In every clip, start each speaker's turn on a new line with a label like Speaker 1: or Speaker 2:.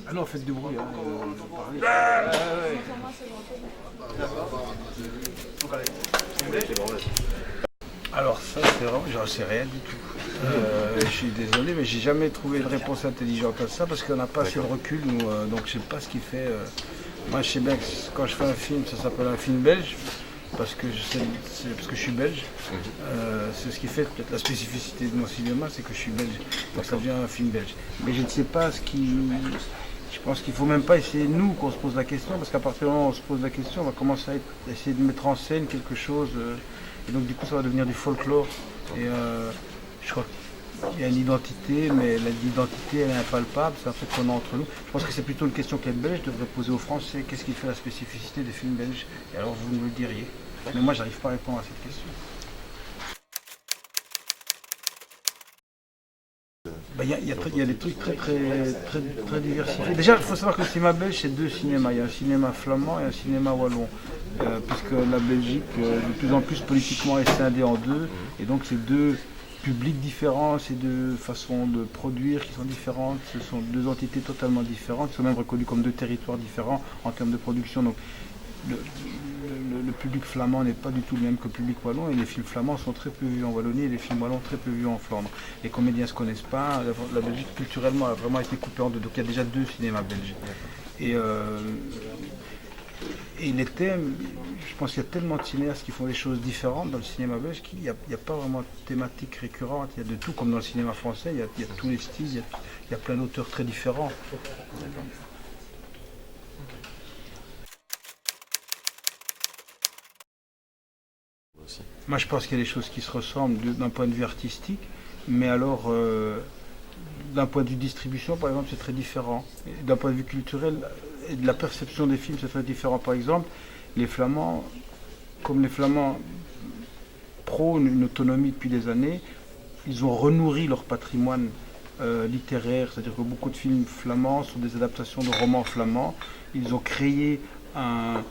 Speaker 1: Ah non, faites du bruit, hein, parlez. Alors ça, c'est vraiment, j'en sais rien du tout. Je suis désolé, mais j'ai jamais trouvé une réponse intelligente à ça parce qu'on n'a pas assez de recul, nous, donc je sais pas ce qui fait. Moi, je sais bien que quand je fais un film, ça s'appelle un film belge, parce que parce que je suis belge. C'est ce qui fait peut-être la spécificité de mon cinéma, c'est que je suis belge, donc ça devient un film belge. Mais je ne sais pas ce qui. Je pense qu'il ne faut même pas essayer, nous, qu'on se pose la question, parce qu'à partir du moment où on se pose la question, on va commencer à essayer de mettre en scène quelque chose, et donc du coup ça va devenir du folklore. Et je crois qu'il y a une identité, mais l'identité elle est impalpable, c'est un truc qu'on a entre nous. Je pense que c'est plutôt une question que les Belges devraient poser aux Français, qu'est-ce qui fait la spécificité des films belges? Et alors vous me le diriez. Mais moi j'arrive pas à répondre à cette question. Il y a des trucs très diversifiés. Déjà, il faut savoir que le cinéma belge, c'est deux cinémas. Il y a un cinéma flamand et un cinéma wallon. Puisque la Belgique, de plus en plus politiquement, est scindée en deux. Et donc, c'est deux publics différents, c'est deux façons de produire qui sont différentes. Ce sont deux entités totalement différentes, qui sont même reconnues comme deux territoires différents en termes de production. Donc, le public flamand n'est pas du tout le même que le public wallon et les films flamands sont très peu vus en Wallonie et les films wallons très peu vus en Flandre. Les comédiens ne se connaissent pas, la Belgique culturellement a vraiment été coupée en deux, donc il y a déjà deux cinémas belges. Et, et les thèmes, je pense qu'il y a tellement de cinéastes qui font des choses différentes dans le cinéma belge qu'il n'y a pas vraiment de thématique récurrente, il y a de tout comme dans le cinéma français, il y a tous les styles, il y a plein d'auteurs très différents. Moi, je pense qu'il y a des choses qui se ressemblent d'un point de vue artistique, mais alors, d'un point de vue distribution, par exemple, c'est très différent. D'un point de vue culturel et de la perception des films, c'est très différent. Par exemple, les Flamands, comme les Flamands prônent une autonomie depuis des années, ils ont renourri leur patrimoine littéraire, c'est-à-dire que beaucoup de films flamands sont des adaptations de romans flamands. Ils ont créé un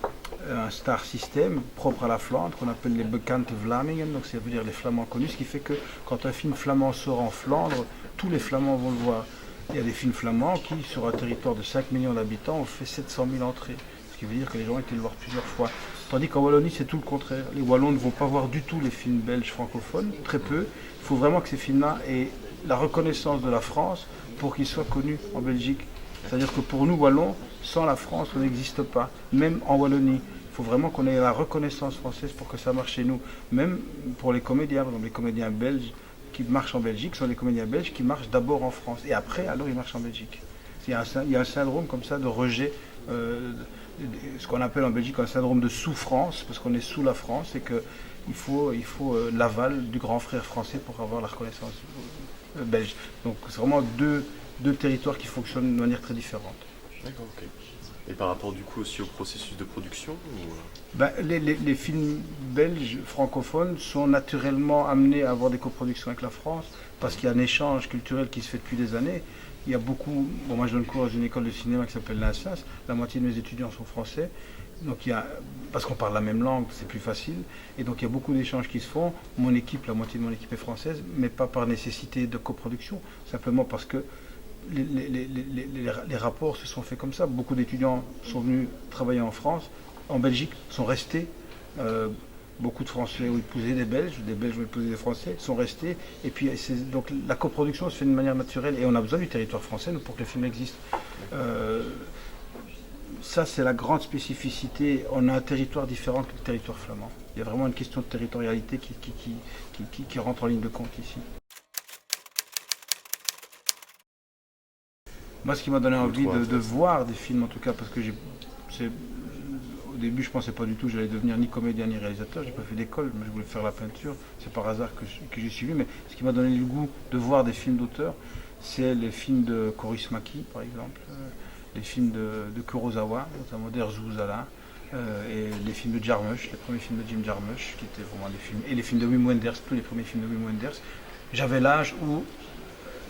Speaker 1: star system propre à la Flandre qu'on appelle les Bekante Vlamingen, donc ça veut dire les Flamands connus, ce qui fait que quand un film flamand sort en Flandre, tous les Flamands vont le voir. Il y a des films flamands qui, sur un territoire de 5 millions d'habitants, ont fait 700 000 entrées, ce qui veut dire que les gens ont été le voir plusieurs fois. Tandis qu'en Wallonie, c'est tout le contraire. Les Wallons ne vont pas voir du tout les films belges francophones, très peu. Il faut vraiment que ces films-là aient la reconnaissance de la France pour qu'ils soient connus en Belgique. C'est-à-dire que pour nous, Wallons, sans la France, on n'existe pas, même en Wallonie. Il faut vraiment qu'on ait la reconnaissance française pour que ça marche chez nous. Même pour les comédiens, par exemple, les comédiens belges qui marchent en Belgique sont les comédiens belges qui marchent d'abord en France. Et après, alors, ils marchent en Belgique. Il y a un syndrome comme ça de rejet, ce qu'on appelle en Belgique un syndrome de souffrance, parce qu'on est sous la France et qu'il faut l'aval du grand frère français pour avoir la reconnaissance belge. Donc c'est vraiment deux territoires qui fonctionnent de manière très différente.
Speaker 2: D'accord, ok. Et par rapport du coup aussi au processus de production ou...
Speaker 1: Les films belges francophones sont naturellement amenés à avoir des coproductions avec la France parce qu'il y a un échange culturel qui se fait depuis des années. Il y a beaucoup, bon, moi je donne cours dans une école de cinéma qui s'appelle l'INSAS, la moitié de mes étudiants sont français, donc parce qu'on parle la même langue, c'est plus facile, et donc il y a beaucoup d'échanges qui se font. Mon équipe, la moitié de mon équipe est française, mais pas par nécessité de coproduction, simplement parce que les rapports se sont faits comme ça. Beaucoup d'étudiants sont venus travailler en France, en Belgique, sont restés. Beaucoup de Français ont épousé des Belges ont épousé des Français, sont restés. Et puis, donc la coproduction se fait d'une manière naturelle. Et on a besoin du territoire français pour que le film existe. Ça, c'est la grande spécificité. On a un territoire différent que le territoire flamand. Il y a vraiment une question de territorialité qui rentre en ligne de compte ici. Moi, ce qui m'a donné envie de voir des films, en tout cas, parce que au début, je ne pensais pas du tout que j'allais devenir ni comédien ni réalisateur. Je n'ai pas fait d'école, mais je voulais faire la peinture. C'est par hasard que j'y suis venu. Mais ce qui m'a donné le goût de voir des films d'auteur, c'est les films de Kaurismäki, par exemple, les films de Kurosawa, notamment d'Herzog et les films de Jarmusch, les premiers films de Jim Jarmusch, qui étaient vraiment des films, et les films de Wim Wenders, tous les premiers films de Wim Wenders. J'avais l'âge où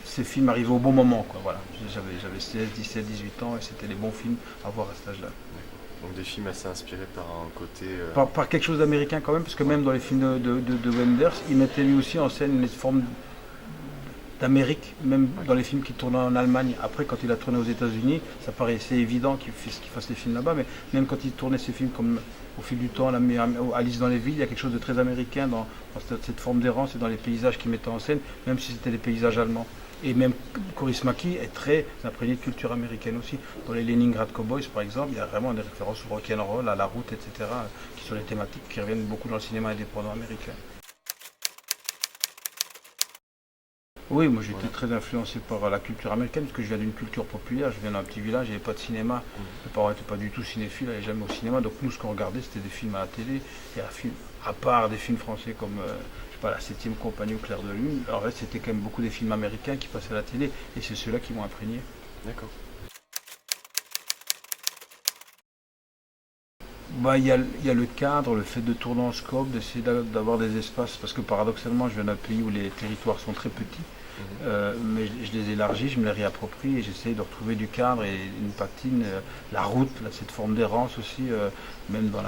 Speaker 1: ces films arrivaient au bon moment, quoi. Voilà. J'avais 16, 17, 18 ans et c'était les bons films à voir à cet âge-là.
Speaker 2: Donc des films assez inspirés par un côté...
Speaker 1: Par quelque chose d'américain quand même, parce que même dans les films de Wenders, il mettait lui aussi en scène une forme d'Amérique, même dans les films qu'il tournait en Allemagne. Après, quand il a tourné aux États-Unis, ça paraissait évident qu'il fasse les films là-bas, mais même quand il tournait ses films comme au fil du temps, Alice dans les villes, il y a quelque chose de très américain dans cette forme d'errance et dans les paysages qu'il mettait en scène, même si c'était des paysages allemands. Et même Kaurismäki est très imprégné de culture américaine aussi. Dans les Leningrad Cowboys, par exemple, il y a vraiment des références au rock'n'roll, à la route, etc., qui sont des thématiques qui reviennent beaucoup dans le cinéma indépendant américain. Oui, moi j'étais très influencé par la culture américaine parce que je viens d'une culture populaire, je viens d'un petit village, il n'y avait pas de cinéma, mes parents n'étaient pas du tout cinéphiles, ils n'allaient jamais au cinéma, donc nous ce qu'on regardait c'était des films à la télé, et à part des films français comme je sais pas, La Septième Compagnie ou Clair de Lune, en fait c'était quand même beaucoup des films américains qui passaient à la télé, et c'est ceux-là qui m'ont imprégné.
Speaker 2: D'accord.
Speaker 1: Bah, il y a le cadre, le fait de tourner en scope, d'essayer d'avoir des espaces, parce que paradoxalement, je viens d'un pays où les territoires sont très petits, mais je les élargis, je me les réapproprie et j'essaye de retrouver du cadre et une patine, la route, là, cette forme d'errance aussi, même dans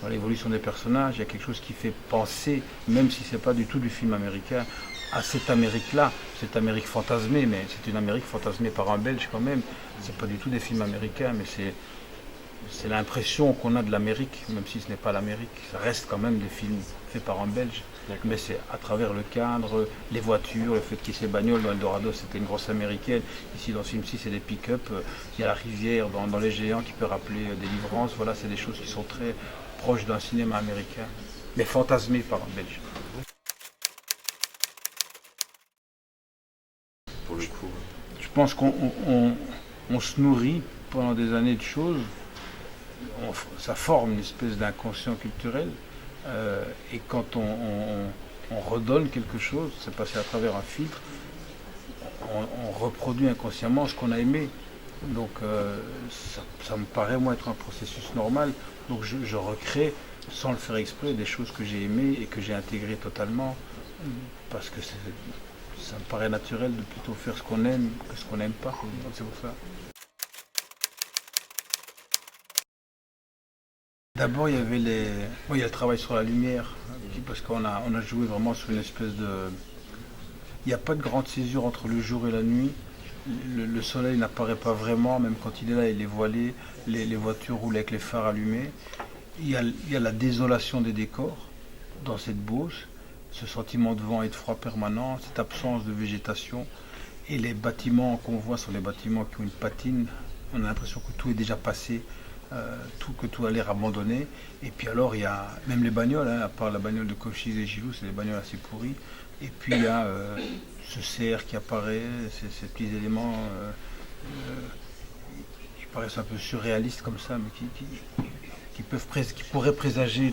Speaker 1: l'évolution des personnages, il y a quelque chose qui fait penser, même si c'est pas du tout du film américain, à cette Amérique-là, cette Amérique fantasmée, mais c'est une Amérique fantasmée par un Belge quand même, c'est pas du tout des films américains, mais c'est l'impression qu'on a de l'Amérique, même si ce n'est pas l'Amérique. Ça reste quand même des films faits par un Belge. Mais c'est à travers le cadre, les voitures, le fait qu'il y ait ces bagnoles. Dans Eldorado, c'était une grosse américaine. Ici, dans ce film-ci, c'est des pick-up. Il y a la rivière dans Les Géants qui peut rappeler Délivrance. Voilà, c'est des choses qui sont très proches d'un cinéma américain, mais fantasmées par un Belge.
Speaker 2: Pour le coup.
Speaker 1: Je pense qu'on se nourrit pendant des années de choses. Ça forme une espèce d'inconscient culturel et quand on redonne quelque chose, c'est passé à travers un filtre, on reproduit inconsciemment ce qu'on a aimé. Donc ça me paraît moi être un processus normal. Donc je recrée sans le faire exprès des choses que j'ai aimées et que j'ai intégrées totalement parce que ça me paraît naturel de plutôt faire ce qu'on aime que ce qu'on n'aime pas. Donc c'est pour ça. D'abord, il y a le travail sur la lumière, parce qu'on a joué vraiment sur une espèce de... Il n'y a pas de grande césure entre le jour et la nuit. Le soleil n'apparaît pas vraiment, même quand il est là, il est voilé. Les voitures roulent avec les phares allumés. Il y a la désolation des décors dans cette Beauce, ce sentiment de vent et de froid permanent, cette absence de végétation. Et les bâtiments qu'on voit sont les bâtiments qui ont une patine. On a l'impression que tout est déjà passé. Que tout a l'air abandonné. Et puis alors, il y a même les bagnoles, à part la bagnole de Cochise et Gilou, c'est des bagnoles assez pourries. Et puis il y a ce cerf qui apparaît, ces petits éléments qui paraissent un peu surréalistes comme ça, mais qui pourraient présager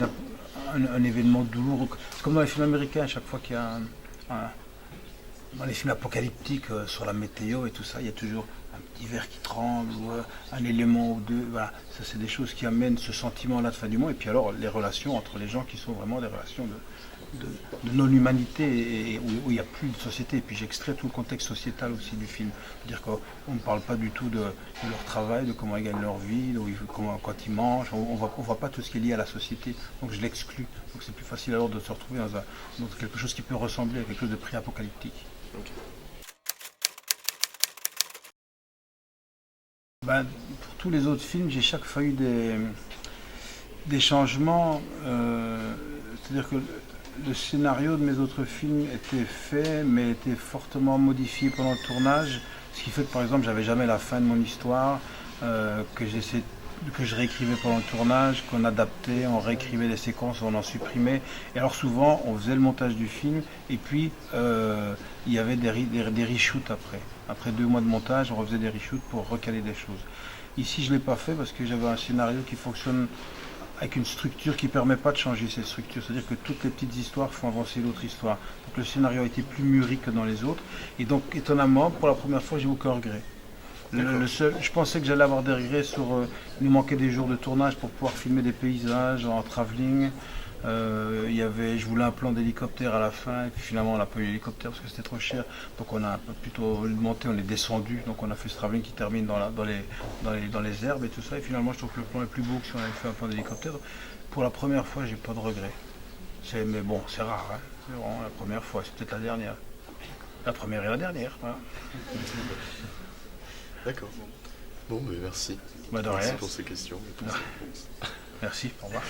Speaker 1: un événement douloureux. C'est comme dans les films américains, à chaque fois qu'il y a dans les films apocalyptiques sur la météo et tout ça, il y a toujours un petit verre qui tremble ou un élément ou deux. Voilà. Ça, c'est des choses qui amènent ce sentiment-là de fin du monde. Et puis alors, les relations entre les gens qui sont vraiment des relations de non-humanité et où il n'y a plus de société. Et puis j'extrais tout le contexte sociétal aussi du film. C'est-à-dire qu'on ne parle pas du tout de leur travail, de comment ils gagnent leur vie, quand ils mangent. On voit pas tout ce qui est lié à la société. Donc je l'exclus. Donc c'est plus facile alors de se retrouver dans quelque chose qui peut ressembler à quelque chose de pré-apocalyptique.
Speaker 2: Okay.
Speaker 1: Ben, pour tous les autres films, j'ai chaque fois eu des changements. C'est-à-dire que le scénario de mes autres films était fait, mais était fortement modifié pendant le tournage. Ce qui fait que, par exemple, j'avais jamais la fin de mon histoire, que je réécrivais pendant le tournage, qu'on adaptait, on réécrivait les séquences, on en supprimait. Et alors souvent, on faisait le montage du film, et puis il y avait des reshoots après. Après 2 mois de montage, on refaisait des reshoots pour recaler des choses. Ici, je ne l'ai pas fait parce que j'avais un scénario qui fonctionne avec une structure qui ne permet pas de changer cette structure. C'est-à-dire que toutes les petites histoires font avancer l'autre histoire. Donc le scénario a été plus mûri que dans les autres. Et donc, étonnamment, pour la première fois, j'ai aucun regret. Je pensais que j'allais avoir des regrets il nous manquait des jours de tournage pour pouvoir filmer des paysages en travelling. Je voulais un plan d'hélicoptère à la fin, et puis finalement on n'a pas eu l'hélicoptère parce que c'était trop cher. Donc on a plutôt monté, on est descendu, donc on a fait ce travelling qui termine dans les herbes et tout ça. Et finalement je trouve que le plan est plus beau que si on avait fait un plan d'hélicoptère. Pour la première fois, j'ai pas de regrets. Mais bon, c'est rare, hein. C'est vraiment la première fois, c'est peut-être la dernière. La première et la dernière. Voilà.
Speaker 2: D'accord. Bon, mais merci.
Speaker 1: Bah, de
Speaker 2: Merci
Speaker 1: rien.
Speaker 2: pour ces questions et pour ces réponses.
Speaker 1: Merci, au revoir.